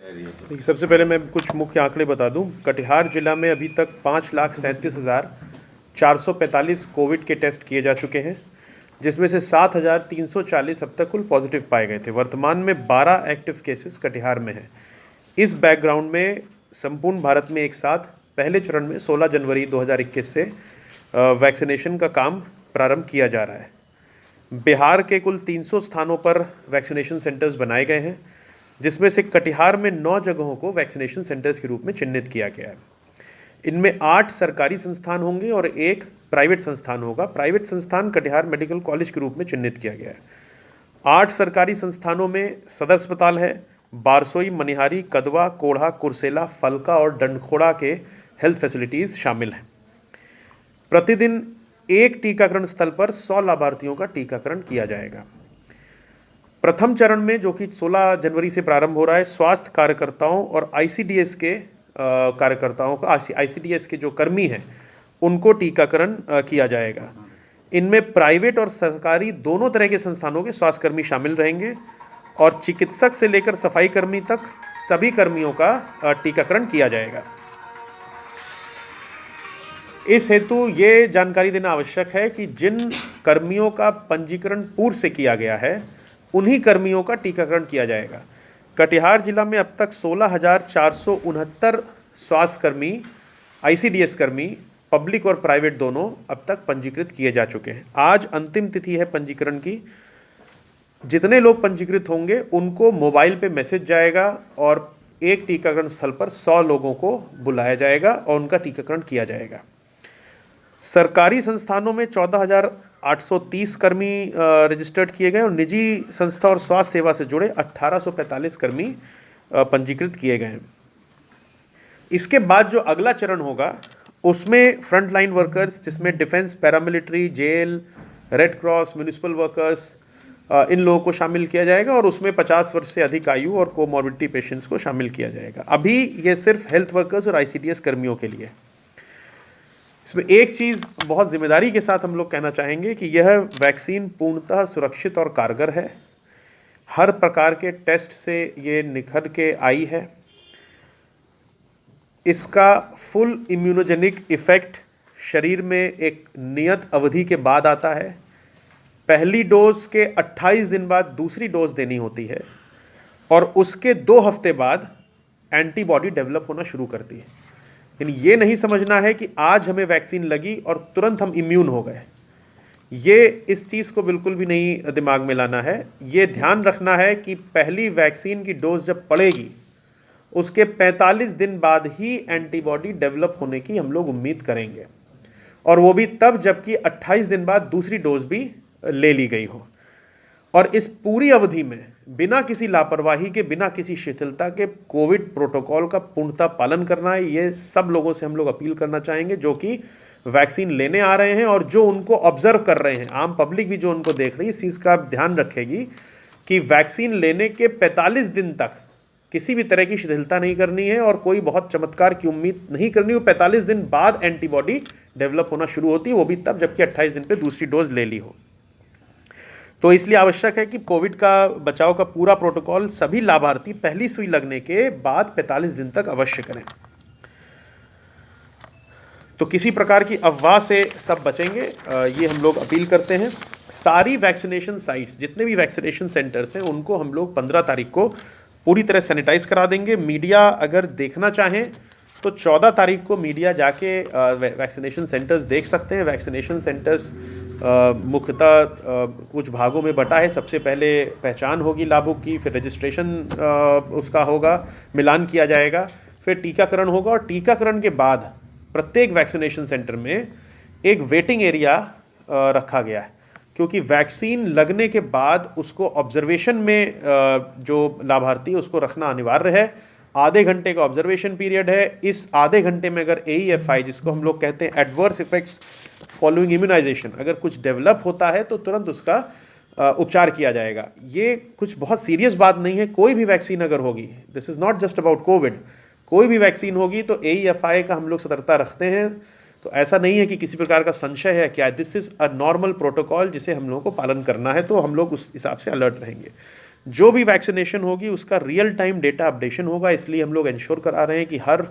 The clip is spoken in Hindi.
देखिए, सबसे पहले मैं कुछ मुख्य आंकड़े बता दूं। कटिहार जिला में अभी तक 5,37,445 कोविड के टेस्ट किए जा चुके हैं, जिसमें से 7,340 अब तक कुल पॉजिटिव पाए गए थे। वर्तमान में 12 एक्टिव केसेस कटिहार में हैं। इस बैकग्राउंड में संपूर्ण भारत में एक साथ पहले चरण में 16 जनवरी 2021 से वैक्सीनेशन का काम प्रारंभ किया जा रहा है। बिहार के कुल 300 स्थानों पर वैक्सीनेशन सेंटर्स बनाए गए हैं, जिसमें से कटिहार में 9 जगहों को वैक्सीनेशन सेंटर्स के रूप में चिन्हित किया गया है। इनमें 8 सरकारी संस्थान होंगे और एक प्राइवेट संस्थान होगा। प्राइवेट संस्थान कटिहार मेडिकल कॉलेज के रूप में चिन्हित किया गया है। 8 सरकारी संस्थानों में सदर अस्पताल है, बारसोई, मनिहारी, कदवा, कोढ़ा, कुर्सेला, फलका और डंडखोड़ा के हेल्थ फैसिलिटीज शामिल हैं। प्रतिदिन एक टीकाकरण स्थल पर 100 लाभार्थियों का टीकाकरण किया जाएगा। प्रथम चरण में, जो कि 16 जनवरी से प्रारंभ हो रहा है, स्वास्थ्य कार्यकर्ताओं और आईसीडीएस के कार्यकर्ताओं का, आईसीडीएस के जो कर्मी हैं, उनको टीकाकरण किया जाएगा। इनमें प्राइवेट और सरकारी दोनों तरह के संस्थानों के स्वास्थ्यकर्मी शामिल रहेंगे और चिकित्सक से लेकर सफाई कर्मी तक सभी कर्मियों का टीकाकरण किया जाएगा। इस हेतु ये जानकारी देना आवश्यक है कि जिन कर्मियों का पंजीकरण पूर्व से किया गया है, उन्हीं कर्मियों का टीकाकरण किया जाएगा। कटिहार जिला में अब तक 16,469 स्वास्थ्यकर्मी, आईसीडीएस कर्मी, पब्लिक और प्राइवेट दोनों अब तक पंजीकृत किए जा चुके हैं। आज अंतिम तिथि है पंजीकरण की। जितने लोग पंजीकृत होंगे उनको मोबाइल पे मैसेज जाएगा और एक टीकाकरण स्थल पर 100 लोगों को बुलाया जाएगा और उनका टीकाकरण किया जाएगा। सरकारी संस्थानों में 14,830 कर्मी रजिस्टर्ड किए गए और निजी संस्था और स्वास्थ्य सेवा से जुड़े 1,845 कर्मी पंजीकृत किए गए हैं। इसके बाद जो अगला चरण होगा, उसमें फ्रंटलाइन वर्कर्स, जिसमें defence, paramilitary, jail, red cross, municipal workers, इन लोगों को शामिल किया जाएगा और उसमें 50 वर्ष से अधिक आयु और कोमॉर्बिडिटी पेशेंट्स को शामिल किया जाएगा। अभी ये सिर्फ हेल्थ वर्कर्स और आईसीडीएस कर्मियों के लिए। इसमें एक चीज़ बहुत जिम्मेदारी के साथ हम लोग कहना चाहेंगे कि यह वैक्सीन पूर्णतः सुरक्षित और कारगर है। हर प्रकार के टेस्ट से ये निखर के आई है। इसका फुल इम्यूनोजेनिक इफेक्ट शरीर में एक नियत अवधि के बाद आता है। पहली डोज के 28 दिन बाद दूसरी डोज देनी होती है और उसके 2 हफ्ते बाद एंटीबॉडी डेवलप होना शुरू करती है। यानी ये नहीं समझना है कि आज हमें वैक्सीन लगी और तुरंत हम इम्यून हो गए। ये इस चीज़ को बिल्कुल भी नहीं दिमाग में लाना है। ये ध्यान रखना है कि पहली वैक्सीन की डोज जब पड़ेगी, उसके 45 दिन बाद ही एंटीबॉडी डेवलप होने की हम लोग उम्मीद करेंगे, और वो भी तब जबकि 28 दिन बाद दूसरी डोज भी ले ली गई हो। और इस पूरी अवधि में बिना किसी लापरवाही के, बिना किसी शिथिलता के कोविड प्रोटोकॉल का पूर्णतः पालन करना है। ये सब लोगों से हम लोग अपील करना चाहेंगे जो कि वैक्सीन लेने आ रहे हैं और जो उनको ऑब्जर्व कर रहे हैं। आम पब्लिक भी जो उनको देख रही है, इस चीज़ का ध्यान रखेगी कि वैक्सीन लेने के 45 दिन तक किसी भी तरह की शिथिलता नहीं करनी है और कोई बहुत चमत्कार की उम्मीद नहीं करनी। वो 45 दिन बाद एंटीबॉडी डेवलप होना शुरू होती है, वो भी तब जबकि 28 दिन पे दूसरी डोज ले ली हो। तो इसलिए आवश्यक है कि कोविड का बचाव का पूरा प्रोटोकॉल सभी लाभार्थी पहली सुई लगने के बाद 45 दिन तक अवश्य करें। तो किसी प्रकार की अफवाह से सब बचेंगे, ये हम लोग अपील करते हैं। सारी वैक्सीनेशन साइट्स, जितने भी वैक्सीनेशन सेंटर्स हैं, उनको हम लोग 15 तारीख को पूरी तरह सैनिटाइज करा देंगे। मीडिया अगर देखना चाहें तो 14 तारीख को मीडिया जाके वैक्सीनेशन सेंटर्स देख सकते हैं। वैक्सीनेशन सेंटर्स मुख्यतः कुछ भागों में बटा है। सबसे पहले पहचान होगी लाभुक की, फिर रजिस्ट्रेशन उसका होगा, मिलान किया जाएगा, फिर टीकाकरण होगा और टीकाकरण के बाद प्रत्येक वैक्सीनेशन सेंटर में एक वेटिंग एरिया रखा गया है, क्योंकि वैक्सीन लगने के बाद उसको ऑब्जर्वेशन में जो लाभार्थी है उसको रखना अनिवार्य है। आधे घंटे का ऑब्जर्वेशन पीरियड है। इस आधे घंटे में अगर AEFI, जिसको हम लोग कहते हैं एडवर्स इफेक्ट्स फॉलोइंग इम्यूनाइजेशन, अगर कुछ डेवलप होता है तो तुरंत उसका उपचार किया जाएगा। ये कुछ बहुत सीरियस बात नहीं है। कोई भी वैक्सीन अगर होगी, this is not just about Covid, कोई भी वैक्सीन होगी तो AEFI का हम लोग सतर्कता रखते हैं। तो ऐसा नहीं है कि किसी प्रकार का संशय है क्या, this is a normal protocol जिसे हम लोगों को पालन करना है, तो हम लोग उस हिसाब से अलर्ट रहेंगे। जो भी वैक्सीनेशन होगी उसका रियल टाइम डेटा अपडेशन होगा, इसलिए हम लोग इंश्योर करा रहे हैं कि हर